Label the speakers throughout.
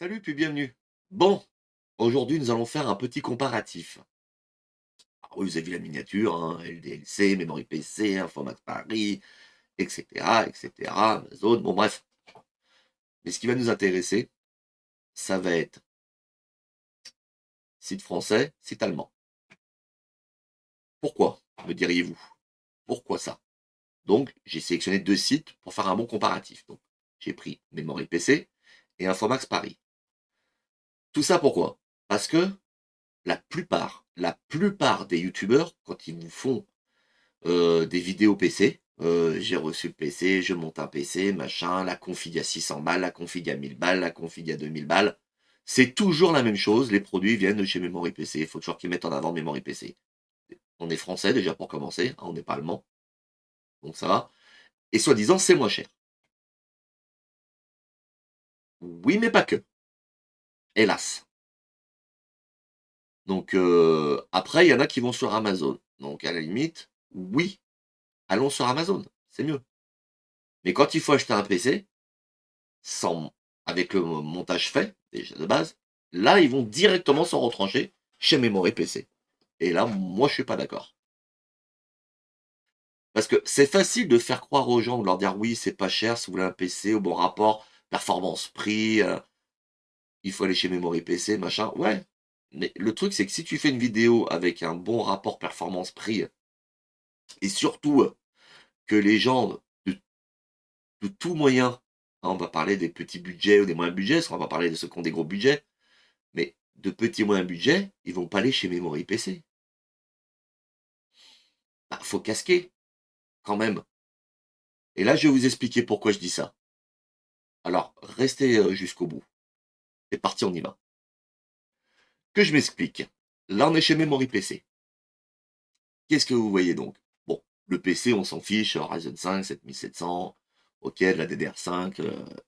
Speaker 1: Salut puis bienvenue. Bon, aujourd'hui nous allons faire un petit comparatif. Alors oui, vous avez vu la miniature, hein, LDLC, Memory PC, Informax Paris, etc., etc., Amazon, bon bref. Mais ce qui va nous intéresser, ça va être site français, site allemand. Pourquoi, me diriez-vous? Pourquoi ça? Donc, j'ai sélectionné deux sites pour faire un bon comparatif. Donc, j'ai pris Memory PC et Informax Paris. Tout ça pourquoi? Parce que la plupart des youtubeurs, quand ils vous font des vidéos PC. J'ai reçu le PC, je monte un PC, machin, la config à 600 balles, la config à 1000 balles, la config à 2000 balles. C'est toujours la même chose, les produits viennent de chez Memory PC. Il faut toujours qu'ils mettent en avant Memory PC. On est français déjà pour commencer, hein, on n'est pas allemand, donc ça va. Et soi-disant, c'est moins cher. Oui, mais pas que, hélas. Donc après, il y en a qui vont sur Amazon. Donc à la limite, oui, allons sur Amazon, c'est mieux. Mais quand il faut acheter un PC, sans avec le montage fait, déjà de base, là, ils vont directement s'en retrancher chez Memory PC. Et là, moi, je suis pas d'accord. Parce que c'est facile de faire croire aux gens, de leur dire oui, c'est pas cher, si vous voulez un PC au bon rapport, performance-prix, il faut aller chez Memory PC, machin. Ouais. Mais le truc, c'est que si tu fais une vidéo avec un bon rapport performance-prix, et surtout que les gens de tout moyen, hein, on va parler des petits budgets ou des moyens budgets, parce qu'on va pas parler de ceux qui ont des gros budgets, mais de petits moyens budget, ils vont pas aller chez Memory PC. Bah, faut casquer, quand même. Et là, je vais vous expliquer pourquoi je dis ça. Alors, restez jusqu'au bout. C'est parti, on y va. Que je m'explique. Là, on est chez Memory PC. Qu'est-ce que vous voyez donc? Bon, le PC, on s'en fiche, Ryzen 5, 7700, ok, de la DDR5,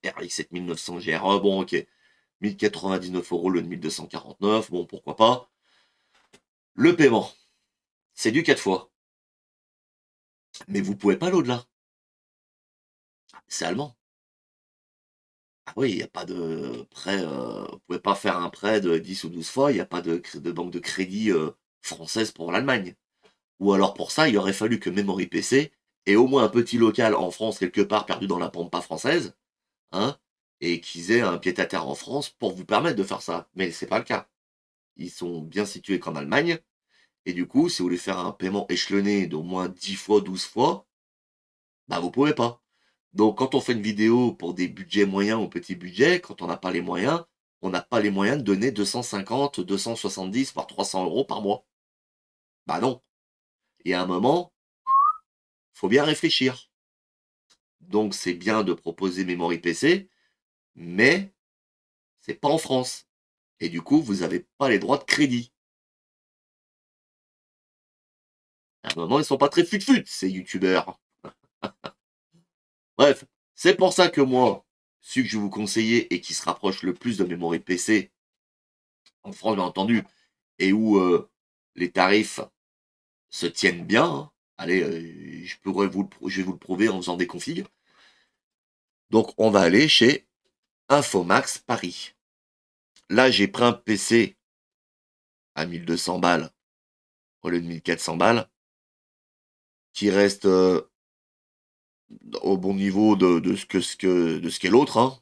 Speaker 1: RX 7900 GRE, bon, ok. 1099 € le 1249, bon, pourquoi pas. Le paiement, c'est du 4 fois. Mais vous pouvez pas aller au-delà. C'est allemand. Ah oui, il y a pas de prêt, vous pouvez pas faire un prêt de 10 ou 12 fois, il y a pas de banque de crédit, française pour l'Allemagne. Ou alors pour ça, il aurait fallu que Memory PC ait au moins un petit local en France quelque part perdu dans la pampa française, hein, et qu'ils aient un pied-à-terre en France pour vous permettre de faire ça. Mais c'est pas le cas. Ils sont bien situés qu'en Allemagne et du coup, si vous voulez faire un paiement échelonné d'au moins 10 fois, 12 fois, bah, vous pouvez pas. Donc quand on fait une vidéo pour des budgets moyens ou petits budgets, quand on n'a pas les moyens, on n'a pas les moyens de donner 250, 270, voire 300 € par mois. Bah non. Et à un moment, faut bien réfléchir. Donc c'est bien de proposer Memory PC, mais c'est pas en France. Et du coup, vous n'avez pas les droits de crédit. À un moment, ils sont pas très fut-fut, ces youtubeurs. Bref, c'est pour ça que moi, celui que je vais vous conseiller et qui se rapproche le plus de Memory PC, en France bien entendu, et où les tarifs se tiennent bien, hein. Allez, je vais vous le prouver en faisant des configs. Donc on va aller chez Infomax Paris. Là, j'ai pris un PC à 1200 balles au lieu de 1400 balles, qui reste au bon niveau de ce qu'est l'autre, hein.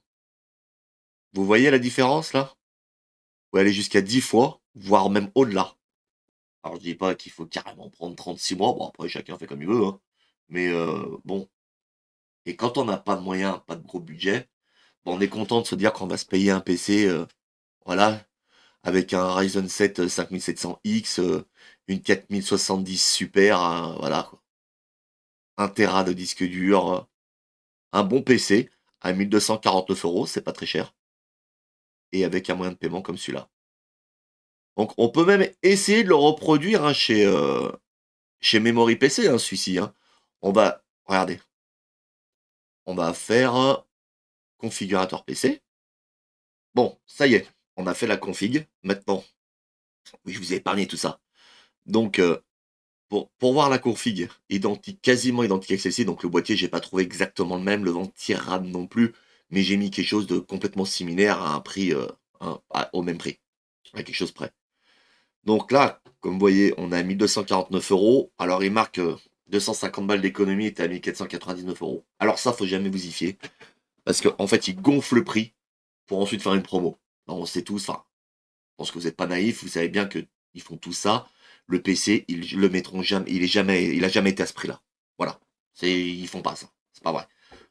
Speaker 1: Vous voyez la différence là? Vous pouvez aller jusqu'à 10 fois, voire même au-delà. Alors je dis pas qu'il faut carrément prendre 36 mois, bon après chacun fait comme il veut, hein. Mais bon. Et quand on n'a pas de moyens, pas de gros budget, bon, on est content de se dire qu'on va se payer un PC, voilà, avec un Ryzen 7 5700X, une 4070 Super, voilà quoi. 1 Tera de disque dur, un bon PC à 1249 €, c'est pas très cher, et avec un moyen de paiement comme celui-là. Donc on peut même essayer de le reproduire, hein, chez Memory PC, hein, celui-ci, hein. Regardez, on va faire, configurateur PC. Bon, ça y est, on a fait la config. Maintenant, oui, je vous ai épargné tout ça. Donc, pour voir la config, identique, quasiment identique à celle-ci, donc le boîtier, j'ai pas trouvé exactement le même, le ventire RAM non plus, mais j'ai mis quelque chose de complètement similaire à un prix, hein, au même prix, à quelque chose près. Donc là, comme vous voyez, on est à 1249 euros. Alors il marque 250 balles d'économie et t'es à 1499 euros. Alors ça, faut jamais vous y fier. Parce qu'en fait, ils gonflent le prix pour ensuite faire une promo. Non, on sait tous, enfin, je pense que vous n'êtes pas naïfs, vous savez bien que ils font tout ça. Le PC, ils le mettront jamais, il a jamais été à ce prix-là. Voilà. Ils font pas ça. C'est pas vrai.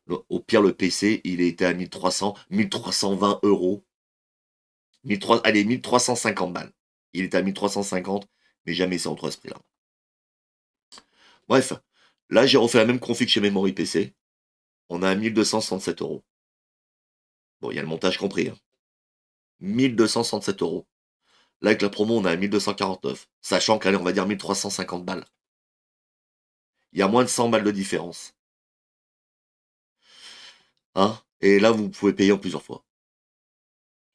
Speaker 1: Au pire, le PC, il était à 1300, 1320 euros. 1300, allez, 1350 balles. Il était à 1350, mais jamais c'est entre ce prix-là. Bref, là, j'ai refait la même config chez Memory PC. On a 1267 euros. Bon, il y a le montage compris, hein. 1267 euros. Là, avec la promo, on a 1249. Sachant qu'allez, on va dire 1350 balles. Il y a moins de 100 balles de différence. Hein? Et là, vous pouvez payer en plusieurs fois.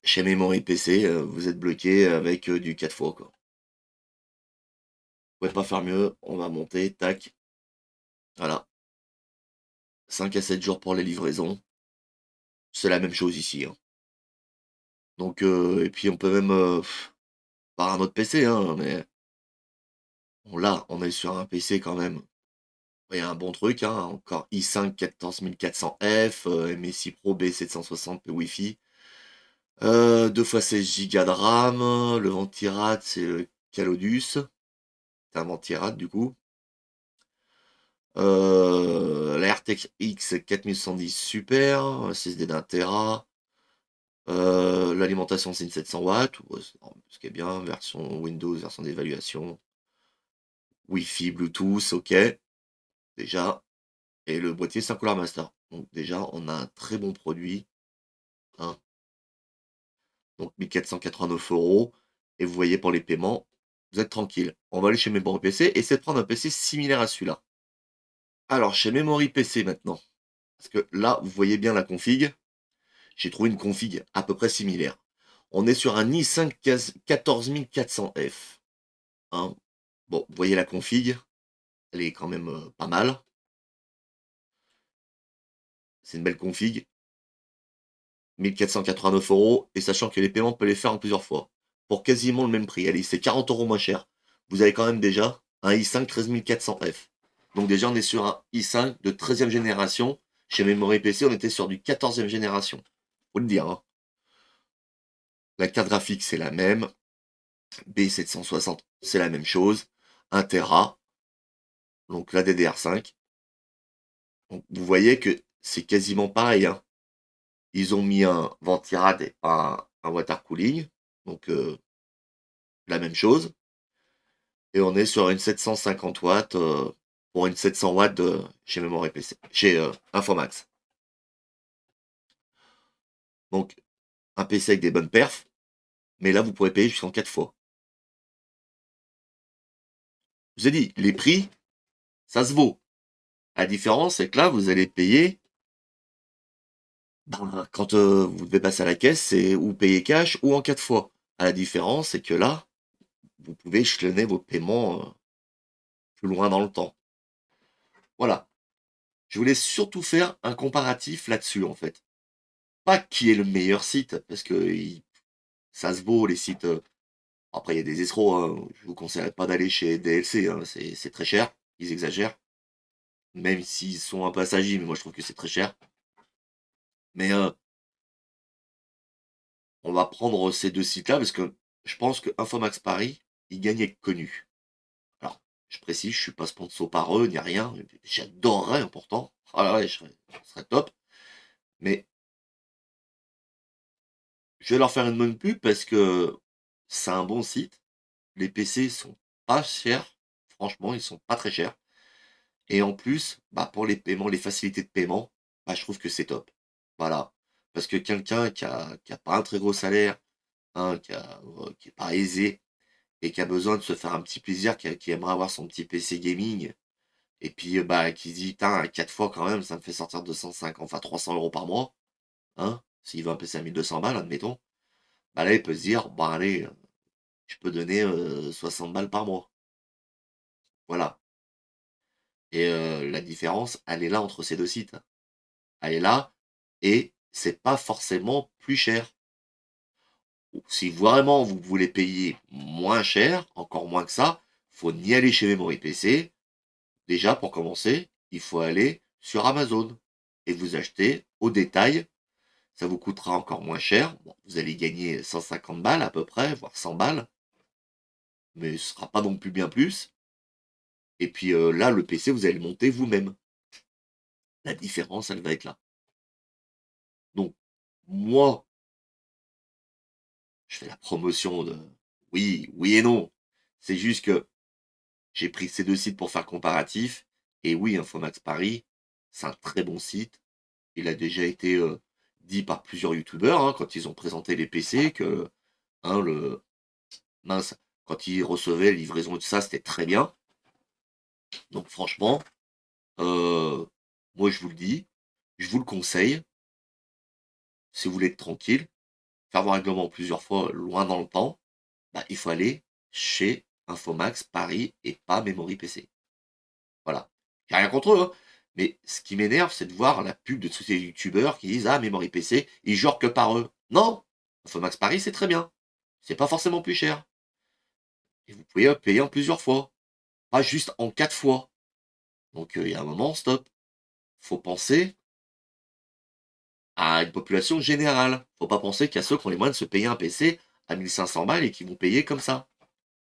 Speaker 1: Chez Memory PC, vous êtes bloqué avec du 4 fois, quoi. Vous pouvez pas faire mieux. On va monter, tac. Voilà. 5 à 7 jours pour les livraisons. C'est la même chose ici, hein. Donc, et puis on peut même par un autre PC, hein, mais là, on est sur un PC quand même. Il y a un bon truc, hein, encore i5 14400F, MSI Pro B760 Wi-Fi. 2 fois 16 Go de RAM, le ventirad c'est le Calodus, c'est un ventirad du coup. La RTX X 4110 Super, SSD d'un Tera. L'alimentation c'est une 700 watts, ce qui est bien, version Windows, version d'évaluation. Wi-Fi, Bluetooth, ok, déjà. Et le boîtier c'est un Cooler Master. Donc déjà on a un très bon produit, hein. Donc 1489 euros. Et vous voyez pour les paiements, vous êtes tranquille. On va aller chez Memory PC et essayer de prendre un PC similaire à celui-là. Alors chez Memory PC maintenant, parce que là vous voyez bien la config, j'ai trouvé une config à peu près similaire. On est sur un i5 14400F, hein. Bon, vous voyez la config, elle est quand même pas mal. C'est une belle config. 1489 euros, et sachant que les paiements, on peut les faire en plusieurs fois. Pour quasiment le même prix. Allez, c'est 40 euros moins cher. Vous avez quand même déjà un i5 13400F. Donc déjà, on est sur un i5 de 13e génération. Chez Memory PC, on était sur du 14e génération. Faut le dire, hein. La carte graphique, c'est la même. B760, c'est la même chose. 1 Tera. Donc la DDR5. Donc, vous voyez que c'est quasiment pareil, hein. Ils ont mis un ventirad et un water cooling. Donc la même chose. Et on est sur une 750 watts pour une 700 watts chez Memory PC, chez Infomax. Donc un PC avec des bonnes perfs, mais là vous pourrez payer jusqu'en 4 fois. Je vous ai dit, les prix, ça se vaut. La différence, c'est que là, vous allez payer, ben, quand vous devez passer à la caisse, c'est ou payer cash ou en 4 fois. La différence, c'est que là, vous pouvez échelonner vos paiements plus loin dans le temps. Voilà. Je voulais surtout faire un comparatif là-dessus, en fait. Pas qui est le meilleur site, parce que ça se vaut, les sites. Après, il y a des escrocs, hein. Je vous conseillerais pas d'aller chez DLC, hein. C'est très cher. Ils exagèrent. Même s'ils sont un peu assagiles, mais moi je trouve que c'est très cher. Mais on va prendre ces deux sites-là parce que je pense que Infomax Paris, ils gagnent à être connus. Alors, je précise, je suis pas sponsor par eux, ni rien. J'adorerais, pourtant. Ah ouais, ce serait top. Mais je vais leur faire une bonne pub parce que c'est un bon site. Les PC sont pas chers. Franchement, ils sont pas très chers. Et en plus, bah, pour les paiements, les facilités de paiement, bah, je trouve que c'est top. Voilà. Parce que quelqu'un qui a pas un très gros salaire, hein, qui est pas aisé et qui a besoin de se faire un petit plaisir, qui aimerait avoir son petit PC gaming, et puis bah, qui se dit, putain, 4 fois quand même, ça me fait sortir 250, enfin 300 euros par mois, hein, s'il veut un PC à 1200 balles, admettons, bah là, il peut se dire, bon, allez, je peux donner 60 balles par mois. Voilà. Et la différence, elle est là entre ces deux sites. Elle est là, et c'est pas forcément plus cher. Si vraiment vous voulez payer moins cher, encore moins que ça, faut ni aller chez Memory PC. Déjà, pour commencer, il faut aller sur Amazon et vous acheter au détail. Ça vous coûtera encore moins cher. Bon, vous allez gagner 150 balles à peu près, voire 100 balles, mais ce sera pas non plus bien plus. Et puis là, le PC, vous allez le monter vous-même. La différence, elle va être là. Donc, moi, je fais la promotion de oui, oui et non. C'est juste que j'ai pris ces 2 sites pour faire le comparatif et oui, Infomax Paris, c'est un très bon site. Il a déjà été, dit par plusieurs youtubeurs, hein, quand ils ont présenté les PC que, hein, mince, quand ils recevaient livraison et tout ça, c'était très bien. Donc franchement, heu, moi je vous le dis, je vous le conseille, si vous voulez être tranquille, faire vos règlements plusieurs fois loin dans le temps, bah, il faut aller chez Infomax Paris et pas Memory PC. Voilà. J'ai rien contre eux, hein, mais ce qui m'énerve, c'est de voir la pub de tous ces youtubeurs qui disent: «Ah Memory PC, ils jouent que par eux». Non! Infomax Paris, c'est très bien. C'est pas forcément plus cher et vous pouvez, payer en plusieurs fois, pas juste en 4 fois. Donc il y a un moment, stop. Faut penser à une population générale. Faut pas penser qu'il y a ceux qui ont les moyens de se payer un PC à 1 500 balles et qui vont payer comme ça,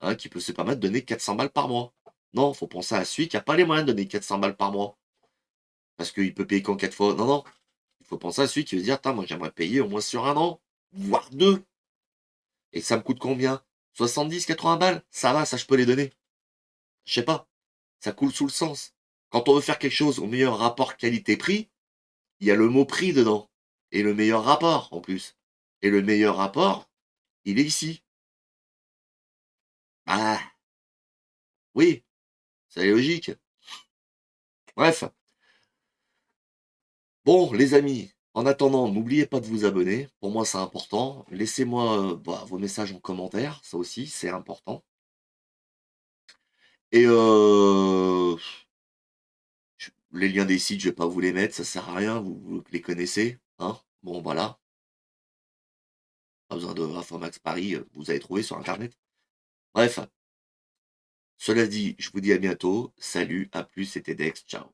Speaker 1: hein, qui peut se permettre de donner 400 balles par mois. Non, faut penser à celui qui a pas les moyens de donner 400 balles par mois, parce qu'il peut payer qu'en 4 fois. Non, non, il faut penser à celui qui veut dire: «Attends, moi j'aimerais payer au moins sur un an, voire 2 et ça me coûte combien? 70-80 balles? Ça va, ça je peux les donner». Je sais pas, ça coule sous le sens. Quand on veut faire quelque chose au meilleur rapport qualité-prix, il y a le mot prix dedans et le meilleur rapport en plus et le meilleur rapport, il est ici. Ah, oui, c'est logique. Bref, bon les amis, en attendant, n'oubliez pas de vous abonner. Pour moi, c'est important. Laissez-moi, vos messages en commentaire, ça aussi, c'est important et les liens des sites, je vais pas vous les mettre, ça sert à rien, vous les connaissez, hein? Bon voilà, pas besoin de Infomax Paris, vous allez trouver sur internet. Bref, cela dit, je vous dis à bientôt. Salut, à plus, c'était Dex, ciao.